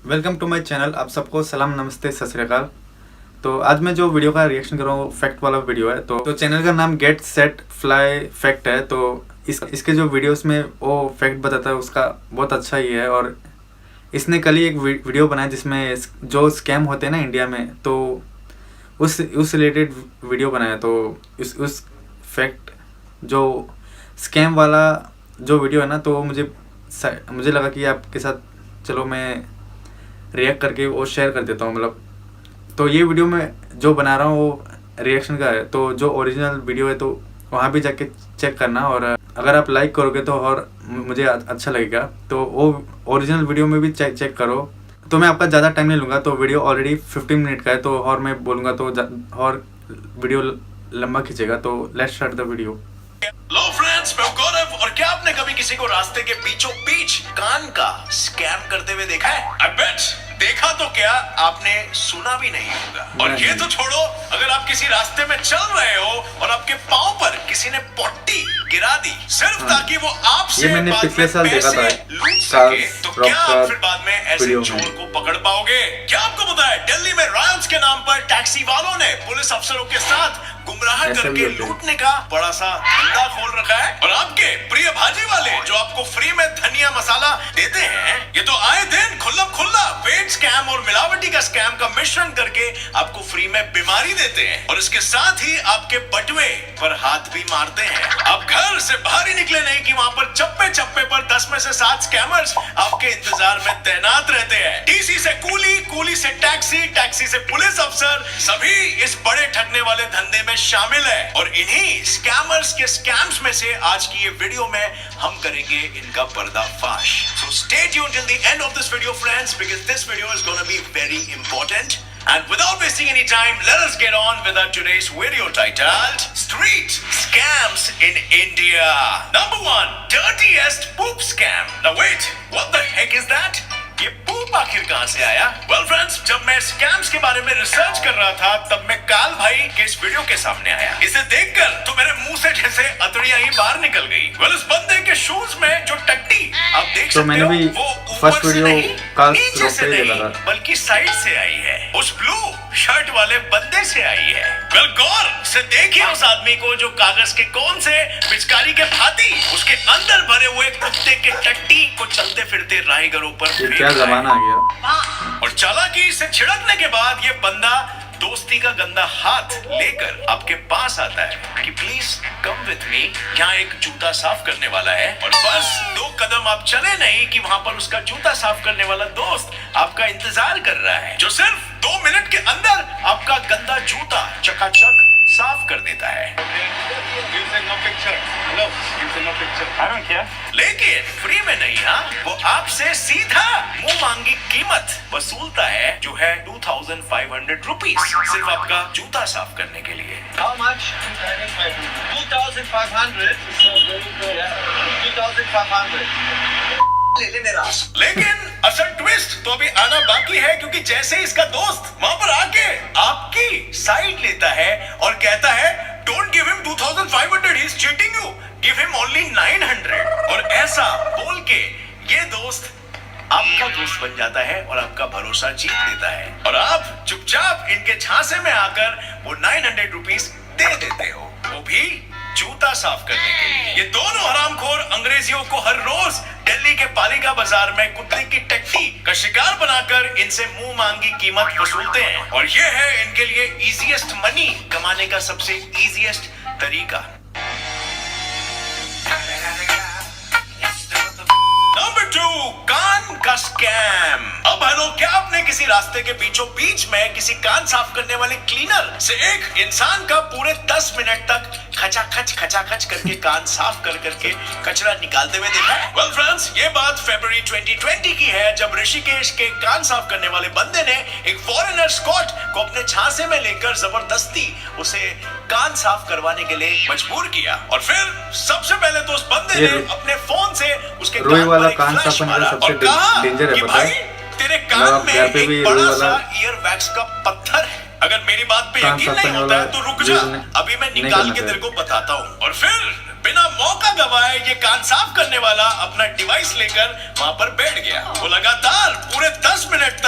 Welcome to my channel. आप सबको सलाम, नमस्ते, सत श्री अकाल। तो आज मैं जो वीडियो का रिएक्शन कर रहा हूँ फैक्ट वाला वीडियो है। तो चैनल का नाम गेट सेट फ्लाई फैक्ट है। तो इसके जो वीडियोस में वो फैक्ट बताता है उसका बहुत अच्छा ही है। और इसने कल ही एक वीडियो बनाया जिसमें जो स्कैम होते हैं ना इंडिया में, तो उस रिलेटेड वीडियो बनाया। तो उस फैक्ट जो स्कैम वाला जो वीडियो है ना, तो मुझे लगा कि आपके साथ चलो मैं रिएक्ट करके वो शेयर कर देता हूँ। मतलब तो ये वीडियो मैं जो बना रहा हूँ वो रिएक्शन का है। तो जो ओरिजिनल वीडियो है तो वहाँ भी जाके चेक करना, और अगर आप लाइक करोगे तो और मुझे अच्छा लगेगा। तो वो ओरिजिनल वीडियो में भी चेक करो। तो मैं आपका ज़्यादा टाइम नहीं लूँगा। तो वीडियो ऑलरेडी 15 मिनट का है, तो और मैं बोलूँगा तो और वीडियो लंबा खींचेगा। तो let's start the video. Hello friends, मैं गौरव। और क्या आपने कभी किसी को रास्ते के बीचों बीच कान का स्कैम करते हुए देखा है? आई बेट देखा तो क्या, आपने सुना भी नहीं होगा। और ये तो छोड़ो, अगर आप किसी रास्ते में चल रहे हो और आपके पांव पर किसी ने पट्टी गिरा दी सिर्फ ताकि वो आपसे मैंने पिछले साल देखा था लूट सके, तो क्या आप फिर बाद में ऐसे चोर को पकड़ पाओगे? क्या आपको पता है दिल्ली में रॉयल्स के नाम पर टैक्सी वालों ने पुलिस अफसरों के साथ गुमराह करके लूटने का बड़ा सा धंधा खोल रखा है? और आपके प्रिय भाजी वाले जो आपको फ्री में धनिया मसाला देते हैं, ये तो आए दिन खुल्लम खुल्ला पेड स्कैम और मिलावटी का स्कैम का मिश्रण करके आपको फ्री में बीमारी देते हैं, और इसके साथ ही आपके बटुए पर हाथ भी मारते हैं। आप घर से बाहर ही निकले नहीं कि वहां पर चप्पे चप्पे पर 10 में से 7 स्कैमर्स आपके इंतजार में तैनात रहते हैं। टीसी से कूली, कूली से टैक्सी, टैक्सी से पुलिस अफसर, सभी इस बड़े ठगने वाले धंधे में शामिल है। और इन्हीं स्कैमर्स के स्कैम्स में से आज की ये वीडियो में हम करेंगे इनका पर्दाफाश। So stay tuned till the end of this video friends, because this video is gonna be very important. And without wasting any time, let us get on with our today's video titled Street Scams in India. Number 1, dirtiest poop scam. Now wait, what the heck is that? ये पूप आखिर कहां से आया? Well friends, जब मैं scams के बारे में रिसर्च कर रहा था तब मैं काल भाई के इस वीडियो के सामने आया। इसे देखकर तो मेरे मुंह से जैसे अतड़ियां ही बाहर निकल गई। Well, इस बंदे के शूज में जो टट्टी आप देख सकते हो, वो ऊपर से नहीं, नीचे से नहीं, बल्कि साइड से आई है। उस ब्लू शर्ट वाले बंदे से आई है। Well, गौर से देखिए उस आदमी को जो कागज के कोन से पिचकारी के भांति उसके अंदर भरे हुए कुत्ते के टट्टी को चलते फिरते राहगीरों पर क्या जमाना आ गया। और चालाकी से छिड़कने के बाद ये बंदा दोस्ती का गंदा हाथ लेकर आपके पास आता है कि प्लीज कम विथ मी, यहाँ एक जूता साफ करने वाला है। और बस 2 कदम आप चले नहीं कि वहां पर उसका जूता साफ करने वाला दोस्त आपका इंतजार कर रहा है, जो सिर्फ 2 मिनट के अंदर आपका गंदा जूता चकाचक साफ कर देता है। लेकिन फ्री में नहीं, हाँ, वो आपसे सीधा मुंह मांगी कीमत वसूलता है, जो है 2500 रुपीज, सिर्फ आपका जूता साफ करने के लिए। How much? 2,500. 2,500. लेकिन असल ट्विस्ट तो अभी आना बाकी है, क्योंकि जैसे इसका दोस्त वहां पर आके आपकी साइड लेता है और कहता है don't give him 2500, he is cheating you, give him only 900, और ऐसा बोल के ये दोस्त आपका दोस्त बन जाता है और आपका भरोसा जीत लेता है, और आप चुपचाप इनके झांसे में आकर वो 900 रुपीज दे देते हो, वो भी जूता साफ करने के लिए। ये दोनों हरामखोर अंग्रेजियों को हर रोज दिल्ली के पालिका बाजार में कुत्ते की टट्टी का शिकार बनाकर इनसे मुंह मांगी कीमत वसूलते हैं, और ये है इनके लिए इजीएस्ट मनी कमाने का सबसे इजीएस्ट तरीका। नंबर 2, कान का स्कैम। अब हेलो, क्या आपने किसी रास्ते के बीचों बीच में किसी कान साफ करने वाले क्लीनर से एक इंसान का पूरे 10 मिनट तक खचाखच करके कान साफ करके कचरा निकालते हुए देखा है? Well friends, ये बात फरवरी 2020 की है, जब ऋषिकेश के कान साफ करने वाले बंदे ने एक फॉरेनर स्कॉट को अपने झांसे में लेकर जबरदस्ती उसे कान साफ करवाने के लिए मजबूर किया, और फिर सबसे पहले तो उस बंदे ने अपने फोन से उसके कान पर एक फ्लैश मारा और कहा कि भाई तेरे कान में एक बड़ा सा ईयर वैक्स का पत्थर है, अगर मेरी बात पे यकीन नहीं होता है तो रुक जा, अभी मैं निकाल के तेरे को बताता हूँ। और फिर बिना मौका गवाए ये कान साफ करने वाला अपना डिवाइस लेकर वहां पर बैठ गया। वो लगातार पूरे 10 मिनट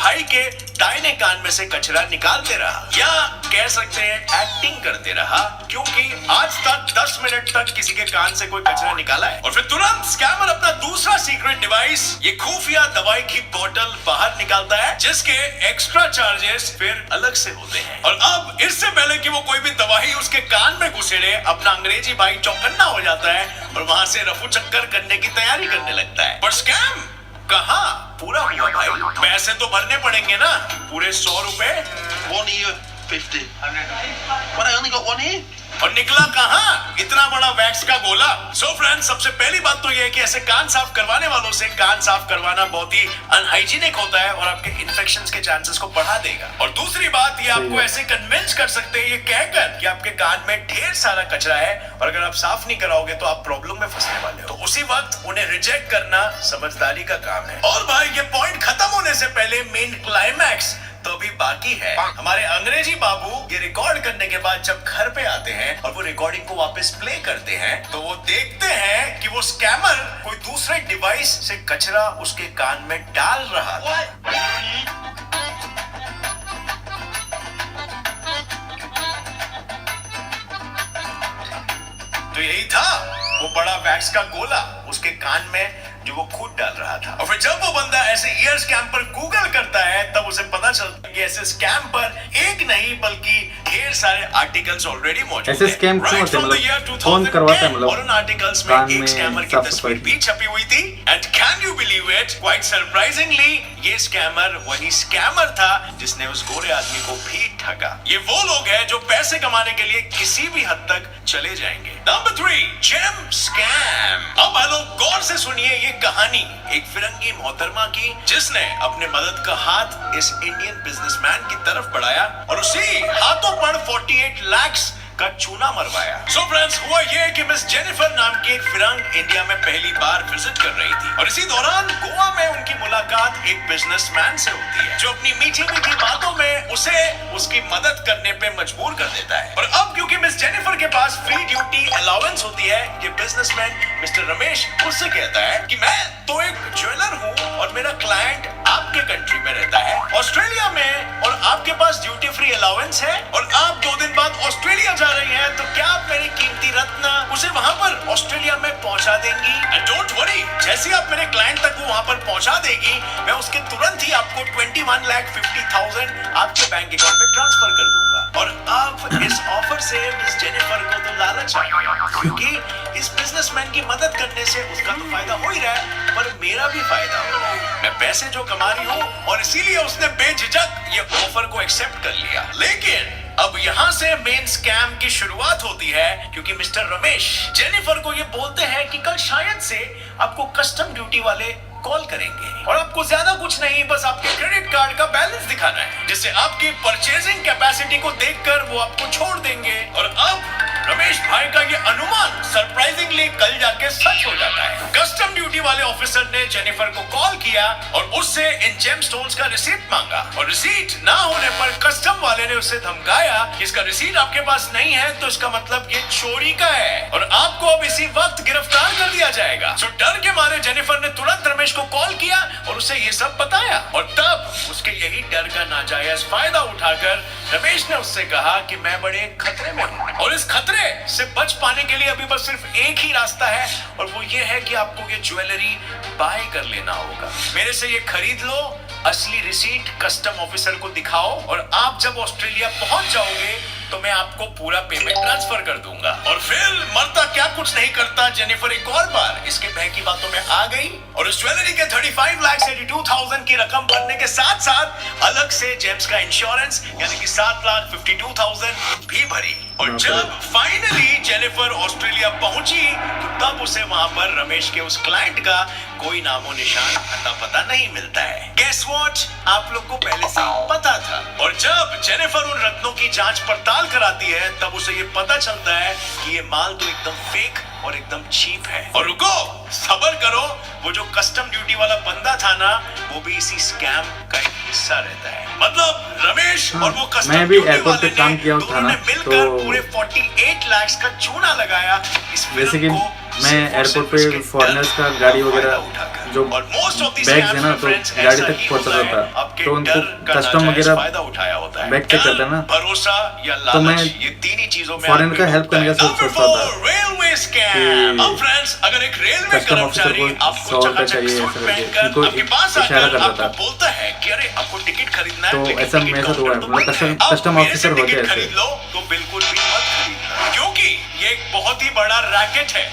भाई के दाहिने कान में से कचरा निकालते रहा, या कह सकते हैं एक्टिंग करते रहा, क्योंकि आज तक 10 मिनट तक किसी के कान से कोई कचरा निकाला है। और फिर तुरंत स्कैमर अपना दूसरा सीक्रेट डिवाइस, ये खुफिया दवाई की बोतल बाहर निकालता है, जिसके एक्स्ट्रा चार्जेस फिर अलग से होते हैं। और अब इससे पहले कि वो कोई भी दवाई उसके कान में घुसेड़े, अपना अंग्रेजी भाई चौकन्ना हो जाता है और वहां से रफू चक्कर करने की तैयारी करने लगता है। पर स्कैम कहाँ पूरा हुआ भाई? पैसे तो भरने पड़ेंगे ना, पूरे 100 रुपए। 1 here, 50. But I only got 1 here. और निकला कहाँ इतना बड़ा वैक्स का गोला? सो फ्रेंड्स, सबसे पहली बात तो ये है कि ऐसे कान साफ करवाने वालों से कान साफ करवाना बहुत ही अनहाइजीनिक होता है और आपके इन्फेक्शंस के चांसेस को बढ़ा देगा। और दूसरी बात, ये आपको ऐसे कन्विंस कर सकते हैं ये कहकर कि आपके कान में ढेर सारा कचरा है और अगर आप साफ नहीं कराओगे तो आप प्रॉब्लम में फंसने वाले हो। तो उसी वक्त उन्हें रिजेक्ट करना समझदारी का काम है। और भाई, ये पॉइंट खत्म होने से पहले मेन क्लाइमैक्स तो अभी बाकी है। हमारे अंग्रेजी बाबू ये रिकॉर्ड करने के बाद जब घर पे आते हैं और वो रिकॉर्डिंग को वापस प्ले करते हैं, तो वो देखते हैं कि वो स्कैमर कोई दूसरे डिवाइस से कचरा उसके कान में डाल रहा था। तो यही था वो बड़ा वैक्स का गोला उसके कान में जो वो खुद डाल रहा था। और फिर जब वो बंदा ऐसे ईयर स्कैम पर गूगल करता है, तब उसे पता चलता है कि ऐसे स्कैम पर एक नहीं बल्कि ढेर सारे आर्टिकल्स ऑलरेडी मौजूद हैं। ऐसे स्कैम क्यों होते हैं? मतलब कौन करवाता है? मतलब और उन आर्टिकल्स में एक स्कैमर की तस्वीर भी छपी हुई थी। And can you believe it, quite surprisingly ये स्कैमर वही स्कैमर था जिसने उस गोरे आदमी को भी ठगा। ये वो लोग हैं जो पैसे कमाने के लिए किसी भी हद तक चले जाएंगे। Number 3, gem scam. अब हेलो, गौर से सुनिए ये कहानी एक फिरंगी मोहतरमा की, जिसने अपने मदद का हाथ इस इंडियन बिजनेसमैन की तरफ बढ़ाया और उसी हाथों पर 48 लाख का चूना मरवाया। सो फ्रेंड्स, हुआ ये कि मिस जेनिफर नाम की एक फिरंग इंडिया में पहली बार विजिट कर रही थी और इसी दौरान गोवा में उनकी मुलाकात एक बिजनेसमैन से होती है, जो अपनी मीठी मीठी बातों में उसे उसकी मदद करने पे मजबूर कर देता है। और अब क्योंकि मिस जेनिफर के पास फ्री ड्यूटी अलाउंस होती है, ये बिजनेसमैन मिस्टर रमेश उससे कहता है कि मैं तो एक ज्वेलर हूँ और मेरा क्लाइंट आपके कंट्री में रहता है, ऑस्ट्रेलिया में, और आपके पास ड्यूटी फ्री अलाउंस है और आप 2 दिन बाद ऑस्ट्रेलिया जा रही हैं, तो क्या आप मेरी कीमती रत्न उसे वहां पर ऑस्ट्रेलिया में पहुंचा देंगी? एंड डोंट वरी, जैसे आप मेरे क्लाइंट तक वो वहां पर पहुंचा देगी, मैं उसके तुरंत ही आपको 21,50,000 आपके बैंक अकाउंट में ट्रांसफर कर दूंगा। और अब इस ऑफर से मिस जेनिफर को तो लालच आ गया, क्योंकि इस बिजनेसमैन की मदद करने से उसका तो फायदा हो ही रहा है, पर मेरा भी फायदा हो रहा है। मैं पैसे जो कमा रही हूँ, और इसीलिए उसने बेझिझक ये ऑफर को एक्सेप्ट कर लिया। लेकिन अब यहाँ से मेन स्कैम की शुरुआत होती है, क्योंकि मिस्टर रमेश जेनिफर को ये बोलते हैं कि कल शायद से आपको कस्टम ड्यूटी वाले कॉल करेंगे और आपको ज्यादा कुछ नहीं, बस आपके क्रेडिट कार्ड का बैलेंस दिखाना है, जिससे आपकी परचेजिंग कैपेसिटी को देखकर वो आपको छोड़ देंगे। और अब रमेश भाई का ये अनुमान सरप्राइजिंगली कल जाके सच हो जाता है। कस्टम ड्यूटी वाले ऑफिसर ने जेनिफर को कॉल किया और उससे इन जेमस्टोन्स का रिसीट मांगा, और रिसीट ना होने पर कस्टम वाले ने उसे धमकाया कि इसका रिसीट आपके पास नहीं है तो इसका मतलब ये चोरी का है और आपको अब इसी वक्त गिरफ्तार कर दिया जाएगा। सो डर के मारे जेनिफर ने तुरंत रमेश को कॉल किया और उसे ये सब बताया, और तब उसके यही डर का नाजायज फायदा उठाकर रमेश ने उससे कहा कि मैं बड़े खतरे में हूँ और इस खतरे से बच पाने के लिए अभी बस सिर्फ एक ही रास्ता है, और वो ये है कि आपको ये ज्वेलरी बाय कर लेना होगा। मेरे से ये खरीद लो, असली रिसीट कस्टम ऑफिसर को दिखाओ, और आप जब ऑस्ट्रेलिया पहुंच जाओगे तो मैं आपको पूरा पेमेंट ट्रांसफर कर दूंगा। और फिर मरता क्या कुछ नहीं करता, जेनिफर एक और बार इसके बह की बातों में आ गई और उस ज्वेलरी के 35,82,000 की रकम भरने के साथ साथ अलग से जेम्स का इंश्योरेंस यानी कि 7,52,000 भी भरी। और जब फाइनली जेनिफर ऑस्ट्रेलिया पहुंची तो तब उसे वहां पर रमेश के उस क्लाइंट का कोई नामो निशान अता पता नहीं मिलता है। गेस व्हाट, आप लोग को पहले से पता था। और जब जेनिफर उन रत्नों की जांच पड़ताल कराती है तब उसे ये पता चलता है कि ये माल तो एकदम फेक और एकदम चीप है। और रुको, सब्र करो, वो जो कस्टम ड्यूटी वाला बंदा था ना, वो भी इसी स्कैम का एक हिस्सा रहता है। मतलब रमेश और वो कस्टम ड्यूटी वाले ने दोनों ने मिलकर पूरे 48 लाख का चूना लगाया इस फिल्म को मैं एयरपोर्ट पे फॉरेनर्स का गाड़ी वगैरह जो बैग्स है ना तो गाड़ी तक पहुंचाता था, तो उनको कस्टम वगैरह बैग चेक करता है ना, भरोसा या तो मैं लालच, ये तीन ही चीजों में फॉरेन का हेल्प करने का सोचता था रेलवे स्कैम। अब फ्रेंड्स, अगर एक रेलवे कस्टम ऑफिसर कर्मचारी को आपको 100 रुपए चकाचक चाहिए सूट ऐसा करके पहनकर उनको आपके पास इशारा आकर करता आपको था। बोलता है कि अरे आपको टिकट खरीदना है, तो लेकिन ऐसा टिकट मेरे साथ हुआ है, काउंटर तो मतलब बंद है। कस्टम अब मेरे ऑफिसर से होते टिकट हैं ऐसे। खरीद लो तो बिल्कुल भी मत खरीदना, क्योंकि ये एक बहुत ही बड़ा रैकेट है।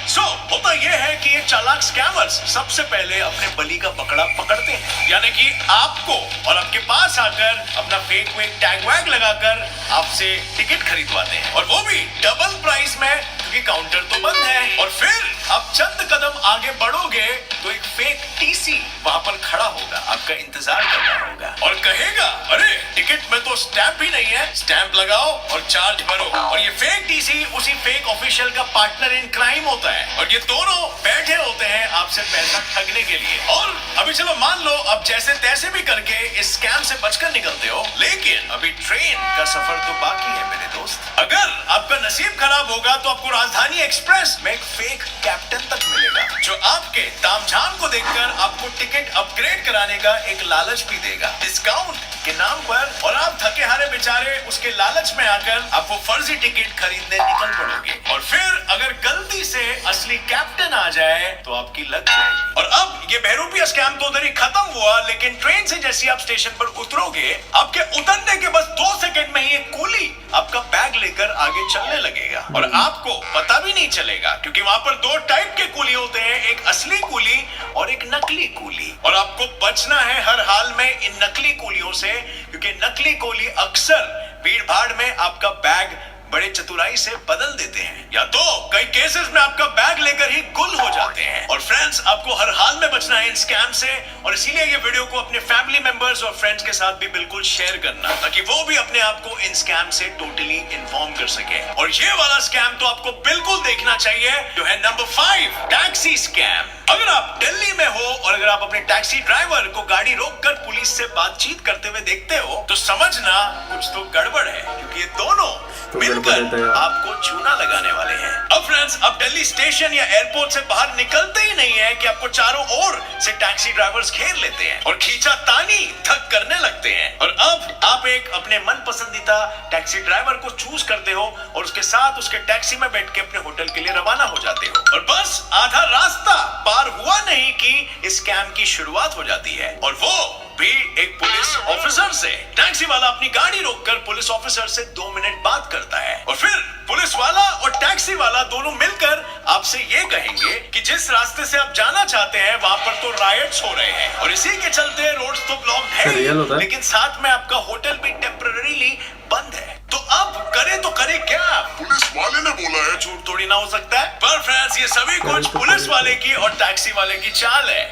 होता ये है कि ये चालाक स्कैमर्स सबसे पहले अपने बलि का बकरा पकड़ते हैं, यानी कि आपको, और आपके पास आकर अपना फेक वेक टैग वैग लगाकर आपसे टिकट खरीदवाते हैं, और वो भी डबल प्राइस में, क्योंकि काउंटर तो बंद है। और फिर आप चंद कदम आगे बढ़ोगे तो एक फेक टीसी वहां पर खड़ा होगा, आपका इंतजार करना होगा और कहेगा अरे टिकट में तो स्टैंप भी नहीं है, स्टैंप लगाओ और चार्ज भरो। और ये फेक टीसी उसी फेक ऑफिशियल का पार्टनर इन क्राइम होता है, और ये दोनों बैठे होते हैं आपसे पैसा ठगने के लिए। और अभी चलो मान लो अब जैसे तैसे भी करके इस स्कैम से बचकर निकलते हो, लेकिन अभी ट्रेन का सफर तो बाकी है मेरे दोस्त। अगर आपका नसीब खराब होगा तो आपको राजधानी एक्सप्रेस में एक फेक कैप्टन तक मिलेगा, जो आपके तामझाम को देखकर आपको टिकट अपग्रेड कराने का एक लालच भी देगा डिस्काउंट के नाम पर, और आप थके हारे बेचारे उसके लालच में आकर आपको फर्जी टिकट खरीदने निकल पड़ोगे। और फिर अगर गलती से असली कैप्टन आ जाए तो आपकी लग जाएगी। और अब ये बहरूपिया स्कैम तो उधर ही खत्म हुआ, लेकिन ट्रेन से जैसे आप स्टेशन पर उतरोगे, आपके उतरने के बस 2 सेकंड में ही एक कूली आपका बैग लेकर आगे चलने लगेगा, और आपको पता भी नहीं चलेगा, क्योंकि वहां पर 2 टाइप के कूली होते हैं, एक असली कूली और एक नकली कूली। और आपको बचना है हर हाल में इन नकली कूलियों से, क्योंकि नकली कूली अक्सर भीड़ भाड़ में आपका बैग बड़े चतुराई से बदल देते हैं, या तो कई केसेस में आपका बैग लेकर ही गुल हो जाते हैं। और फ्रेंड्स, आपको हर हाल में बचना है इन स्कैम से, और इसीलिए ये वीडियो को अपने फैमिली मेंबर्स और फ्रेंड्स के साथ भी बिल्कुल शेयर करना, ताकि वो भी अपने आप को इन स्कैम से टोटली इन्फॉर्म कर सके। और ये वाला स्कैम तो आपको बिल्कुल देखना चाहिए, जो है नंबर 5, टैक्सी स्कैम। अगर आप दिल्ली में हो और अगर आप अपने टैक्सी ड्राइवर को गाड़ी रोककर पुलिस से बातचीत करते हुए देखते हो, तो समझना कुछ तो गड़बड़ है, क्योंकि ये दोनों मिलकर आपको चूना लगाने वाले हैं। अब फ्रेंड्स, अब दिल्ली स्टेशन या एयरपोर्ट से बाहर निकलते ही नहीं है कि आपको चारों ओर से टैक्सी ड्राइवर्स घेर लेते हैं और खींचातानी तक करने लगते हैं। और अब आप एक अपने मन पसंदीदा टैक्सी ड्राइवर को चूज करते हो और उसके साथ उसके टैक्सी में बैठ के अपने होटल के लिए रवाना हो जाते हो, और बस आधा रास्ता पार हुआ नहीं कि इस स्कैम की शुरुआत हो जाती है, और वो भी एक पुलिस ऑफिसर से। टैक्सी वाला अपनी गाड़ी रोककर पुलिस ऑफिसर से 2 मिनट बात करता है, और फिर पुलिस वाला और टैक्सी वाला दोनों मिलकर आपसे ये कहेंगे कि जिस रास्ते से आप जाना चाहते हैं वहां पर तो रायट्स हो रहे हैं, और इसी के चलते रोड्स तो ब्लॉक है, लेकिन साथ में आपका होटल भी टेम्पररीली बंद है। तो अब करे क्या? पुलिस वाले ने बोला है। झूठ थोड़ी ना हो सकता है। पर फ्रेंड्स, ये सभी कुछ पुलिस वाले की और टैक्सी वाले की चाल है।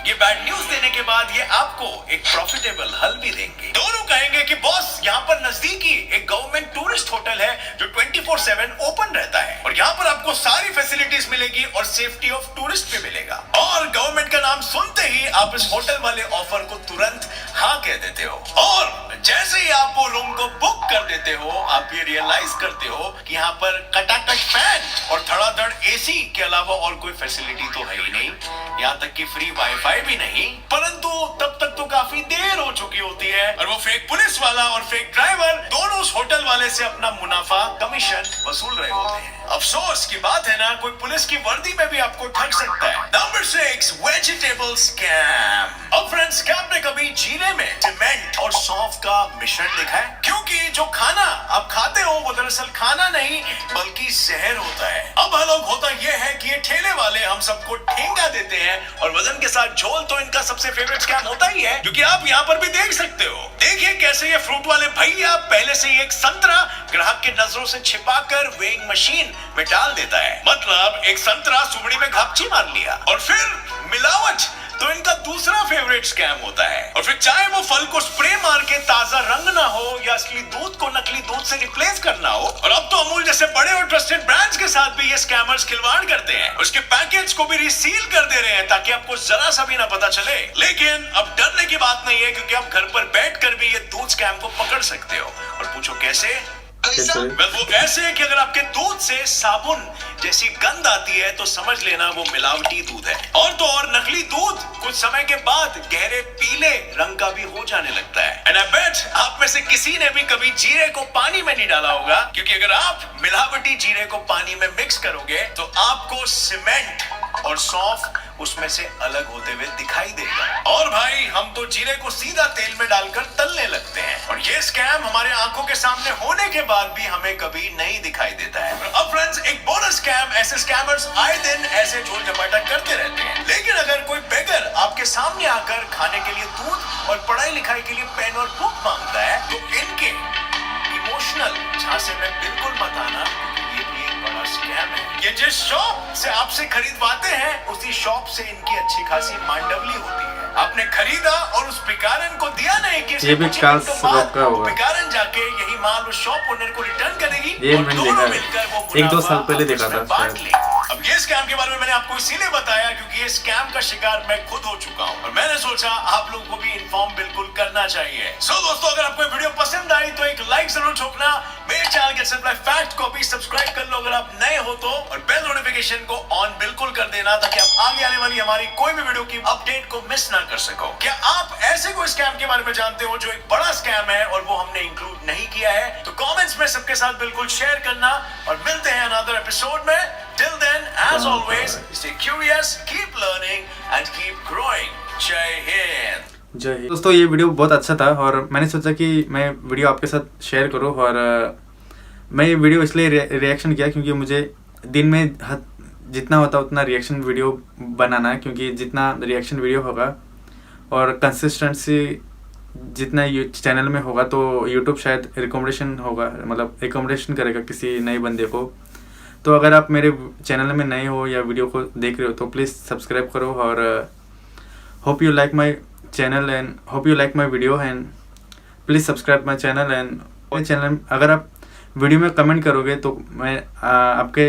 ये बैड न्यूज देने के बाद ये आपको एक प्रॉफिटेबल हल भी देंगे। दोनों कहेंगे कि बॉस, यहाँ पर नजदीकी एक गवर्नमेंट टूरिस्ट होटल है जो 24/7 ओपन रहता है, और यहाँ पर आपको सारी फैसिलिटीज मिलेगी और सेफ्टी ऑफ टूरिस्ट भी मिलेगा। और गवर्नमेंट का नाम सुनते ही आप इस होटल वाले ऑफर को तुरंत हाँ कह देते हो, और जैसे ही आप वो रूम को बुक कर देते हो, आप ये रियलाइज करते हो कि यहाँ पर कटाकट फैन और धड़ाधड़ एसी के अलावा और कोई फैसिलिटी तो है ही नहीं, यहाँ तक कि फ्री वाईफाई भी नहीं। परंतु तब तक तो काफी देर हो चुकी होती है, और वो फेक पुलिस वाला और फेक ड्राइवर दोनों उस होटल वाले से अपना मुनाफा कमीशन वसूल रहे होते हैं। अफसोस की बात है ना, कोई पुलिस की वर्दी में भी आपको ठग सकता है। Number 6, vegetable scam. अब फ्रेंड्स, क्या आपने कभी जीरे में सीमेंट और सौंफ का मिश्रण देखा है? क्योंकि जो खाना आप खाते हो वो दरअसल खाना नहीं बल्कि जहर होता है। अब अलग होता यह है कि ये ठेले वाले हम सबको ठेंगा देते हैं, और वजन के साथ झोल तो इनका सबसे फेवरेट स्कैम होता ही है, क्योंकि आप यहाँ पर भी देख सकते हो। देखिए कैसे ये फ्रूट वाले भैया पहले से ही एक संतरा ग्राहक की नजरों से छिपाकर वेइंग मशीन में डाल देता है। मतलब एक संतरा सुबड़ी में घापची मार लिया, और फिर मिलावट तो इनका दूसरा फेवरेट स्कैम होता है। और फिर चाहे वो फल को स्प्रे मार के ताजा रंग ना हो, या असली दूध को नकली दूध से रिप्लेस करना हो, और अब तो अमूल जैसे बड़े और ट्रस्टेड ब्रांड्स के साथ भी ये स्कैमर्स खिलवाड़ करते हैं, उसके पैकेज को भी रिसील कर दे रहे हैं ताकि आपको जरा सा भी ना पता चले। लेकिन अब डरने की बात नहीं है, क्योंकि आप घर पर बैठकर भी ये दूध स्कैम को पकड़ सकते हो। और पूछो कैसे? कैसा? Well, वो ऐसे है कि अगर आपके दूध से साबुन जैसी गंध आती है तो समझ लेना वो मिलावटी दूध है। और तो और नकली दूध कुछ समय के बाद गहरे पीले रंग का भी हो जाने लगता है। एंड आई बेट आप में से किसी ने भी कभी जीरे को पानी में नहीं डाला होगा, क्योंकि अगर आप मिलावटी जीरे को पानी में मिक्स करोगे तो आपको सीमेंट और सौंफ उसमें से अलग होते हुए दिखाई देगा। और भाई हम तो जीरे को सीधा तेल में डालकर तलने लगते हैं, और ये स्कैम हमारे आंखों के सामने होने के बाद भी हमें कभी नहीं दिखाई देता है। अब फ्रेंड्स, एक बोनस स्कैम, ऐसे स्कैमर्स आए दिन ऐसे झोल झपाटा करते रहते हैं, लेकिन अगर कोई बेगर आपके सामने आकर खाने के लिए दूध और पढ़ाई लिखाई के लिए पेन और बुक मांगता है तो इनके इमोशनल झांसे में बिल्कुल मत आना, ये भी एक बड़ा स्कैम है। ये जिस शॉप से आपसे खरीदवाते हैं उसी शॉप से इनकी अच्छी खासी मांडवली होती है। आपने खरीदा और उस भिखारन को दिया नहीं कि ये भी काल स्वभाव का होगा। भिखारन जाके यही माल उस शॉप ओनर को रिटर्न करेगी, ये और मैंने दोनों देखा है। मिलकर वो 1-2 साल पहले मुनाफा देखा था आपस में बांट शायद। लें। अब ये स्कैम के बारे में मैंने आपको इसीलिए बताया क्योंकि ये स्कैम का शिकार मैं खुद हो चुका हूँ, और मैंने सोचा आप लोगों को भी इन्फॉर्म बिल्कुल करना चाहिए। सो दोस्तों, अगर आपको वीडियो पसंद आई तो एक लाइक जरूर ठोकना। मेरे channel gets it live fact को भी सब्सक्राइब कर लो अगर आप नए हो तो, और बेल नोटिफिकेशन को ऑन बिल्कुल कर देना ताकि आप आगे आने वाली हमारी कोई भी वीडियो की अपडेट को मिस ना कर सको। क्या आप ऐसे कोई स्कैम के बारे में जानते हो जो एक बड़ा स्कैम है और वो हमने इंक्लूड नहीं किया है? तो कमेंट्स में सबके साथ बिल्कुल शेयर करना, और मिलते हैं अनदर एपिसोड में। Till then, as always, stay curious, keep learning and keep growing. जय हिंद। जय हिंद। दोस्तों, ये वीडियो बहुत अच्छा था और मैंने सोचा कि मैं वीडियो आपके साथ शेयर करूं, और मैं ये वीडियो इसलिए रिएक्शन किया क्योंकि मुझे दिन में जितना होता उतना रिएक्शन वीडियो बनाना है, क्योंकि जितना रिएक्शन वीडियो होगा और कंसिस्टेंसी जितना चैनल में होगा तो यूट्यूब शायद रिकमेंडेशन होगा, मतलब रिकमेंडेशन करेगा किसी नए बंदे को। तो अगर आप मेरे चैनल में नए हो या वीडियो को देख रहे हो तो प्लीज़ सब्सक्राइब करो, और hope you like my channel and hope you like my video, and please subscribe my channel. And मेरे चैनल अगर आप वीडियो में कमेंट करोगे तो मैं आपके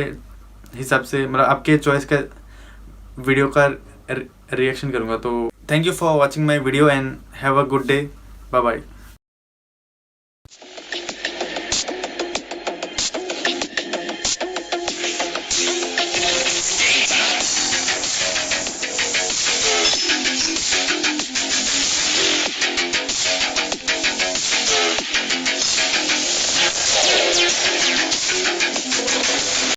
हिसाब से, मतलब आपके चॉइस का वीडियो का रिएक्शन करूँगा। तो thank you for watching my video and have a good day. Bye bye.